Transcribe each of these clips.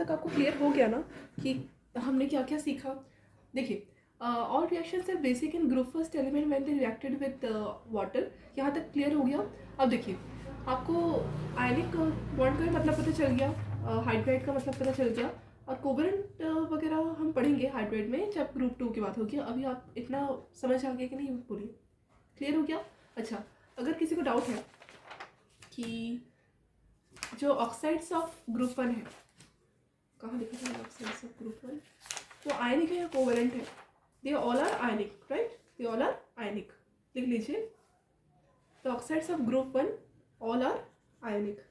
तक आपको क्लियर हो गया ना कि हमने क्या क्या सीखा? देखिए, all reactions are basic in group first element when they reacted with water. यहाँ तक क्लियर हो गया। अब देखिए, आपको आयनिक बॉन्ड का मतलब पता चल गया, हाइड्राइड का मतलब पता चल गया, और कोवलेंट वगैरह हम पढ़ेंगे हाइड्राइड में जब ग्रुप 2 की बात होगी। अभी आप इतना समझ आ गया कि नहीं? बोलिए, क्लियर हो गया? अच्छा, अगर किसी को डाउट है कि जो ऑक्साइड्स ऑफ ग्रुप 1 है, कहाँ लिखा था ऑक्साइड्स ऑफ ग्रुप 1? वो आयनिक है या कोवलेंट है? They all are ionic, right? They all are ionic. लिख लीजिए, the oxides of group 1 all are ionic.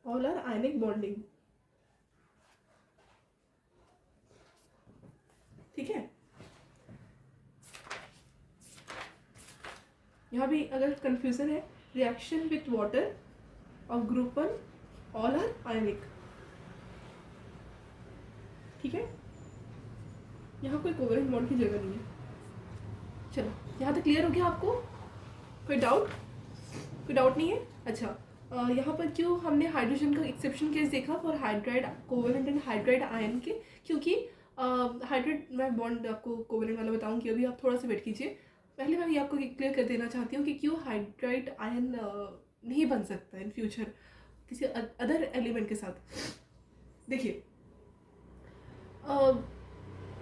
All are ionic bonding, ठीक है? यहाँ भी अगर कंफ्यूजन है, reaction with water of group 1 all are ionic, ठीक है? यहाँ कोई कोवलेंट बॉन्ड की जगह नहीं है। चलो, यहाँ तक क्लियर हो गया आपको? कोई डाउट? कोई डाउट नहीं है? अच्छा, यहाँ पर क्यों हमने हाइड्रोजन का एक्सेप्शन केस देखा for hydride covalent and hydride ion के? क्योंकि हाइड्राइड, मैं बॉन्ड आपको कोवलेंट वाला बताऊंगी अभी, आप थोड़ा सा वेट कीजिए। पहले मैं ये आपको क्लियर कर देना चाहती हूँ कि क्यों हाइड्राइड आयन नहीं बन सकता इन फ्यूचर किसी अदर एलिमेंट के साथ। देखिए,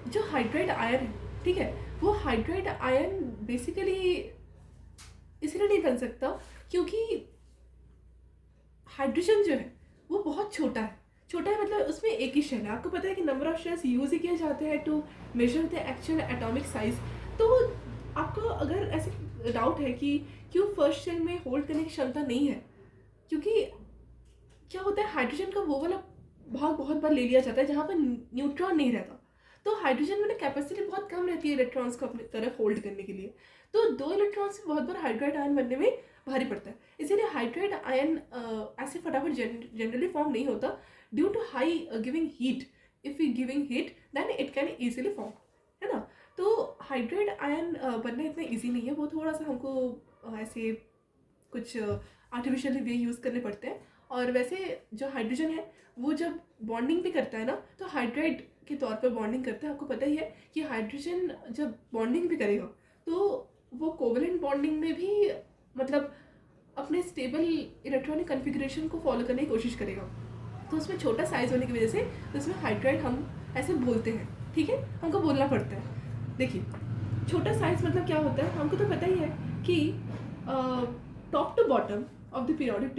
जो हाइड्राइड आयन है, ठीक है, वो हाइड्राइड आयन बेसिकली इसलिए नहीं बन सकता क्योंकि हाइड्रोजन जो है वो बहुत छोटा है। छोटा है मतलब उसमें एक ही शेल है। आपको पता है कि नंबर ऑफ शेल्स यूज ही किए जाते हैं to measure the actual atomic size. तो आपको अगर ऐसे डाउट है कि क्यों फर्स्ट शेल में होल्ड करने की क्षमता नहीं है, क्योंकि क्या होता है, हाइड्रोजन का वो वाला भाग बहुत बार ले लिया जाता है जहाँ पर न्यूट्रॉन नहीं रहता। तो हाइड्रोजन में कैपेसिटी बहुत कम रहती है इलेक्ट्रॉन्स को अपनी तरफ होल्ड करने के लिए। तो 2 इलेक्ट्रॉन्स से बहुत बार हाइड्राइड आयन बनने में भारी पड़ता है। इसीलिए हाइड्राइड आयन ऐसे फटाफट जनरली फॉर्म नहीं होता due to high giving heat. If you giving heat then it can easily form, है ना? तो हाइड्राइड आयन बनना इतना ईजी नहीं है, वो थोड़ा सा हमको ऐसे कुछ आर्टिफिशियल वे यूज़ करने पड़ते हैं। और वैसे जो हाइड्रोजन है वो जब बॉन्डिंग भी करता है ना, तो हाइड्राइड के तौर पर बॉन्डिंग करता है। आपको पता ही है कि हाइड्रोजन जब बॉन्डिंग भी करेगा तो वो कोवलेंट बॉन्डिंग में भी मतलब अपने स्टेबल इलेक्ट्रॉनिक कन्फिग्रेशन को फॉलो करने की कोशिश करेगा। तो उसमें छोटा साइज होने की वजह से उसमें हाइड्राइड हम ऐसे बोलते हैं, ठीक है? हमको बोलना पड़ता है। देखिए, छोटा साइज मतलब क्या होता है, हमको तो पता ही है कि top to bottom of the periodic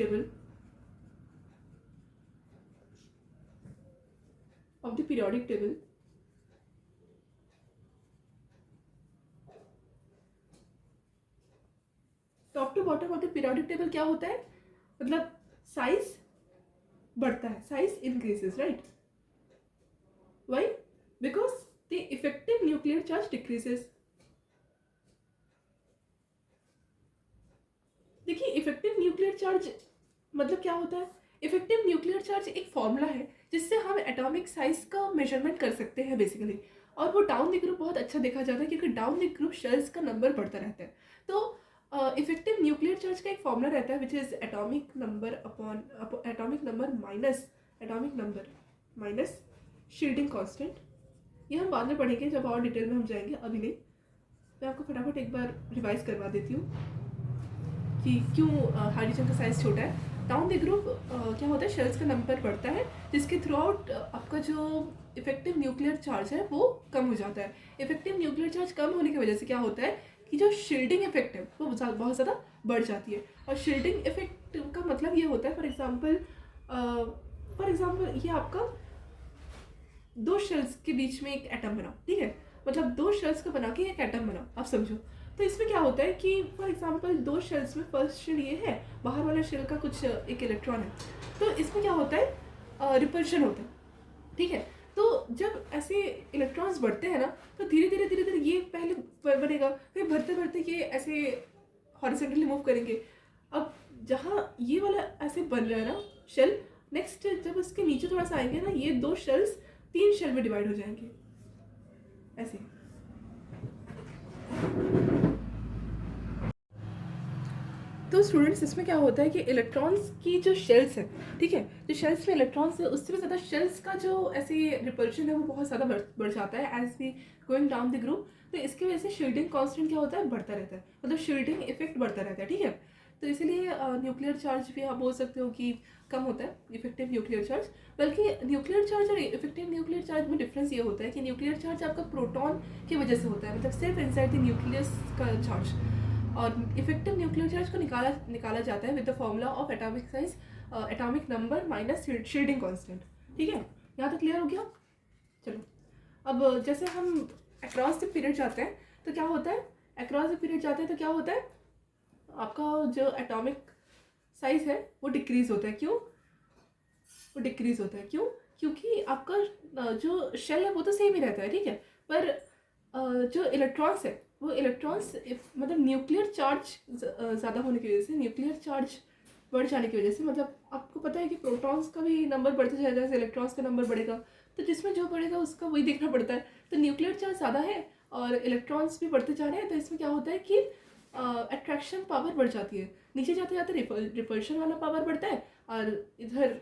table top to bottom of the periodic table क्या होता है, मतलब साइज बढ़ता है, size increases, right? Why? Because the effective nuclear charge decreases. देखिए, इफेक्टिव न्यूक्लियर चार्ज मतलब क्या होता है? इफेक्टिव न्यूक्लियर चार्ज एक फॉर्मूला है जिससे हम एटॉमिक साइज का मेजरमेंट कर सकते हैं बेसिकली। और वो डाउन द ग्रुप बहुत अच्छा देखा जाता है क्योंकि डाउन द ग्रुप शेल्स का नंबर बढ़ता रहता है। तो इफेक्टिव न्यूक्लियर चार्ज का एक फॉर्मूला रहता है which is atomic number upon atomic number minus shielding constant. ये हम बाद में पढ़ेंगे जब और डिटेल में हम जाएंगे, अभी नहीं। मैं आपको फटाफट एक बार रिवाइज करवा देती हूँ कि क्यों हाइड्रोजन का साइज छोटा है। डाउन द ग्रुप क्या होता है, शेल्स का नंबर बढ़ता है जिसके थ्रू आउट आपका जो इफेक्टिव न्यूक्लियर चार्ज है वो कम हो जाता है। इफेक्टिव न्यूक्लियर चार्ज कम होने की वजह से क्या होता है कि जो शील्डिंग इफेक्ट है वो बहुत ज़्यादा बढ़ जाती है। और शील्डिंग इफेक्ट का मतलब ये होता है, फॉर एग्जाम्पल ये आपका 2 शेल्स के बीच में एक एटम बना, ठीक है? मतलब 2 शेल्स का बना के एक एटम बना, आप समझो। तो इसमें क्या होता है कि फॉर एग्जांपल 2 शेल्स में फर्स्ट शेल ये है, बाहर वाला शेल का कुछ एक इलेक्ट्रॉन है, तो इसमें क्या होता है, रिपल्शन होता है, ठीक है? तो जब ऐसे इलेक्ट्रॉन्स बढ़ते हैं ना, तो धीरे धीरे ये पहले बनेगा, फिर भरते भरते ये ऐसे हॉरिजॉन्टली मूव करेंगे। अब जहाँ ये वाला ऐसे बन रहा है ना शेल, नेक्स्ट जब इसके नीचे थोड़ा सा आएंगे ना, ये 2 शेल्स 3 शेल में डिवाइड हो जाएंगे ऐसे। तो स्टूडेंट्स इसमें क्या होता है कि इलेक्ट्रॉन्स की जो शेल्स है, ठीक है, जो शेल्स में इलेक्ट्रॉन्स है उससे भी ज़्यादा शेल्स का जो ऐसे रिपल्शन है वो बहुत ज़्यादा बढ़ जाता है as we going down the group. तो इसकी वजह से शील्डिंग कांस्टेंट क्या होता है, बढ़ता रहता है, मतलब शील्डिंग इफेक्ट बढ़ता रहता है, ठीक है। तो इसीलिए न्यूक्लियर चार्ज भी आप बोल सकते हो कि कम होता है, इफेक्टिव न्यूक्लियर चार्ज। बल्कि न्यूक्लियर चार्ज और इफेक्टिव न्यूक्लियर चार्ज में डिफरेंस ये होता है कि न्यूक्लियर चार्ज आपका प्रोटॉन की वजह से होता है, मतलब सिर्फ इनसाइड द न्यूक्लियस का चार्ज, और इफेक्टिव न्यूक्लियर चार्ज को निकाला जाता है with the formula of atomic size, atomic number minus shielding constant, ठीक है। यहाँ तक क्लियर हो गया। चलो अब जैसे हम अक्रॉस द पीरियड जाते हैं तो क्या होता है, अक्रॉस द पीरियड जाते हैं तो क्या होता है, आपका जो एटॉमिक साइज है वो डिक्रीज होता है। क्यों वो डिक्रीज होता है, क्यों, क्योंकि आपका जो शेल है वो तो सेम ही रहता है, ठीक है, पर जो इलेक्ट्रॉन्स है वो इलेक्ट्रॉन्स मतलब न्यूक्लियर चार्ज ज़्यादा होने की वजह से, न्यूक्लियर चार्ज बढ़ जाने की वजह से, मतलब आपको पता है कि प्रोटॉन्स का भी नंबर बढ़ते जाएगा जैसे इलेक्ट्रॉन्स का नंबर बढ़ेगा, तो जिसमें जो बढ़ेगा उसका वही देखना पड़ता है। तो न्यूक्लियर चार्ज ज़्यादा है और इलेक्ट्रॉन्स भी बढ़ते जा रहे हैं, तो इसमें क्या होता है कि अट्रैक्शन पावर बढ़ जाती है, नीचे जाते जाते रिपल्शन वाला पावर बढ़ता है, और इधर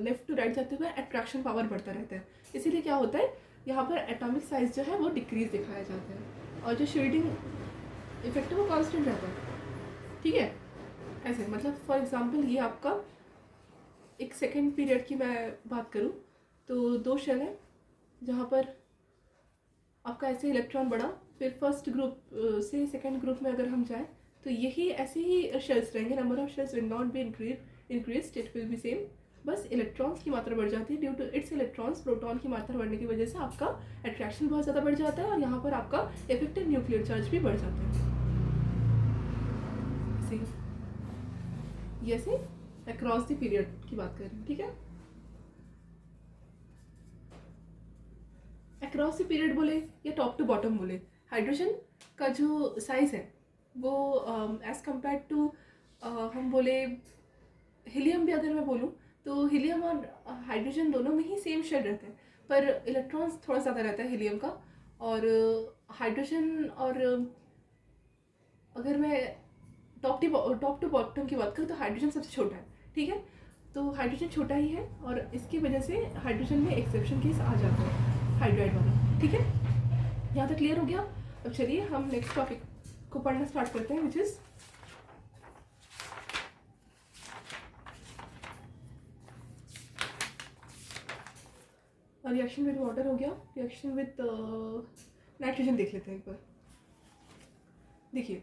लेफ्ट टू राइट जाते हुए अट्रैक्शन पावर बढ़ता रहता है। इसीलिए क्या होता है, यहाँ पर एटॉमिक साइज जो है वो डिक्रीज दिखाया जाता है, और जो शील्डिंग इफेक्ट है वो कांस्टेंट रहता है, ठीक है। ऐसे मतलब फॉर एग्जांपल ये आपका एक सेकेंड पीरियड की मैं बात करूँ तो दो शेल है जहाँ पर आपका ऐसे इलेक्ट्रॉन बढ़ा, फिर फर्स्ट ग्रुप से सेकेंड ग्रुप में अगर हम जाएँ तो यही ऐसे ही शेल्स रहेंगे, number of shells will not be increase, it will be same, बस इलेक्ट्रॉन्स की मात्रा बढ़ जाती है। Due to its electrons proton की मात्रा बढ़ने की वजह से आपका अट्रैक्शन बहुत ज़्यादा बढ़ जाता है, और यहाँ पर आपका इफेक्टिव न्यूक्लियर चार्ज भी बढ़ जाता है। ये से अक्रॉस द पीरियड की बात कर रही हूँ, ठीक है। अक्रॉस द पीरियड बोले या टॉप टू बॉटम बोले, हाइड्रोजन का जो साइज है वो एज कम्पेयर टू हम बोले हीलियम भी अगर मैं बोलूँ तो हीलियम और हाइड्रोजन दोनों में ही सेम शेल रहता है, पर इलेक्ट्रॉन्स थोड़ा ज़्यादा रहता है हीलियम का, और हाइड्रोजन और अगर मैं टॉप टू बॉटम की बात करूँ तो हाइड्रोजन सबसे छोटा है, ठीक है। तो हाइड्रोजन छोटा ही है और इसकी वजह से हाइड्रोजन में एक्सेप्शन केस आ जाता है, हाइड्राइड वाला, ठीक है। यहाँ तक क्लियर हो गया। अब चलिए हम नेक्स्ट टॉपिक को पढ़ना स्टार्ट करते हैं, which is reaction with water हो गया, रिएक्शन विद नाइट्रोजन देख लेते हैं एक बार। देखिए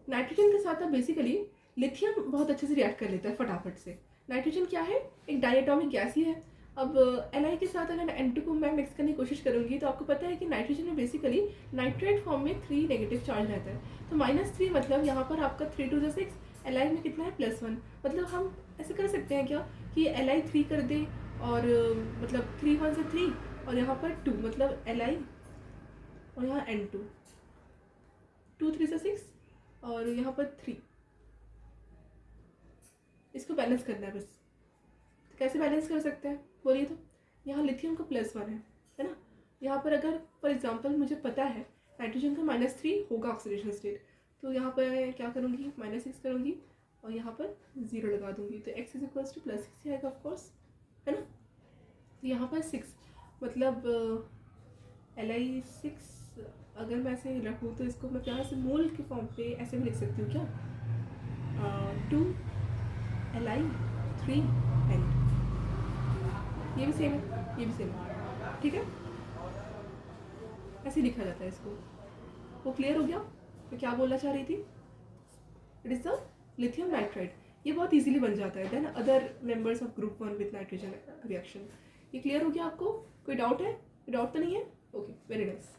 नाइट्रोजन के साथ अब बेसिकली लिथियम बहुत अच्छे से रिएक्ट कर लेता है फटाफट से। नाइट्रोजन क्या है, एक डायटोमिक गैस ही है। अब Ni के साथ अगर N2 को मैं मिक्स करने की कोशिश करूंगी तो आपको पता है कि नाइट्रोजन में बेसिकली नाइट्रेट फॉर्म में 3 नेगेटिव चार्ज रहता है, तो -3 मतलब यहाँ पर आपका 3 to the 6, Li में कितना है +1, मतलब हम ऐसे कर सकते हैं क्या कि Li 3 कर दे, और मतलब 3 1 से 3 और यहाँ पर 2, मतलब Li और यहाँ N2, 2 3 से 6 और यहाँ पर 3, इसको बैलेंस करना है बस। तो कैसे बैलेंस कर सकते हैं बोलिए, तो यहाँ लिथियम का +1 है ना। यहाँ पर अगर फॉर एग्जांपल मुझे पता है नाइट्रोजन का -3 होगा ऑक्सीडेशन स्टेट, तो यहाँ पर क्या करूँगी, -6 करूँगी और यहाँ पर 0 लगा दूँगी, तो x इज इक्वल्स टू +6 आएगा ऑफकोर्स, है ना। तो यहाँ पर 6 मतलब Li 6 अगर मैं ऐसे रखूँ तो इसको मैं प्यार से मोल के फॉर्म पे ऐसे भी लिख सकती हूँ क्या, 2 Li 3 N, ये भी सेम है, ये भी सेम है, ठीक है। ऐसे लिखा जाता है इसको। वो क्लियर हो गया मैं क्या बोलना चाह रही थी। It is the lithium nitride, ये बहुत इजीली बन जाता है then other members of group 1 with nitrogen reaction. ये क्लियर हो गया आपको, कोई डाउट है, कोई डाउट तो नहीं है, ओके वेरी नाइस।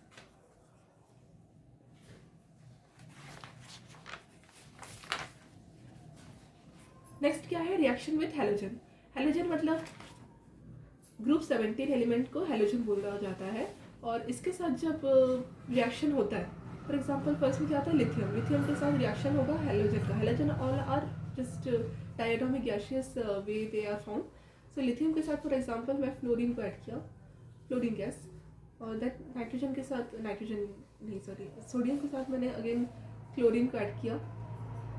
नेक्स्ट क्या है, रिएक्शन विथ हैलोजन। हैलोजन मतलब ग्रुप 17 एलिमेंट को हैलोजन बोला जाता है, और इसके साथ जब रिएक्शन होता है, फॉर एग्जांपल फर्स्ट में क्या आता है लिथियम, लिथियम के साथ रिएक्शन होगा हैलोजन का। Halogen all are just diatomic gaseous way they are found. So lithium के साथ फॉर एग्जांपल मैं फ्लोरीन को ऐड किया, फ्लोरीन गैस, और दैट नाइट्रोजन के साथ, नाइट्रोजन नहीं सॉरी सोडियम के साथ मैंने अगेन क्लोरीन को ऐड किया,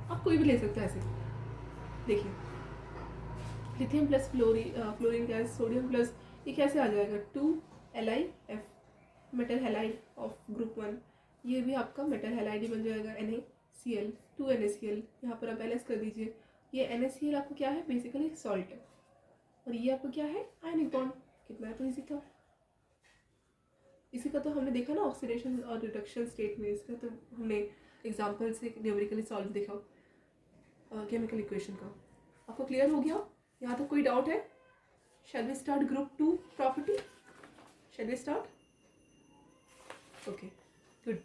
आप कोई भी ले सकते हो ऐसे। देखिए lithium plus fluorine gas sodium plus, ये कैसे आ जाएगा 2LiF, metal halide of group 1, ये भी आपका मेटल हैलाइड ही बन जाएगा NaCl, 2NaCl, यहाँ पर आप LS कर दीजिए। ये NaCl आपको क्या है, बेसिकली सॉल्ट है, और ये आपको क्या है, आयनिक बॉन्ड। कितना तो ईजी था। इसी का तो हमने देखा ना ऑक्सीडेशन और रिडक्शन स्टेट में, इसका तो हमने एग्जाम्पल से न्यूमेरिकली सॉल्व देखा केमिकल इक्वेशन का। आपको क्लियर हो गया? यहाँ तक कोई डाउट है? Shall we start group 2 property? Shall we start? Okay good.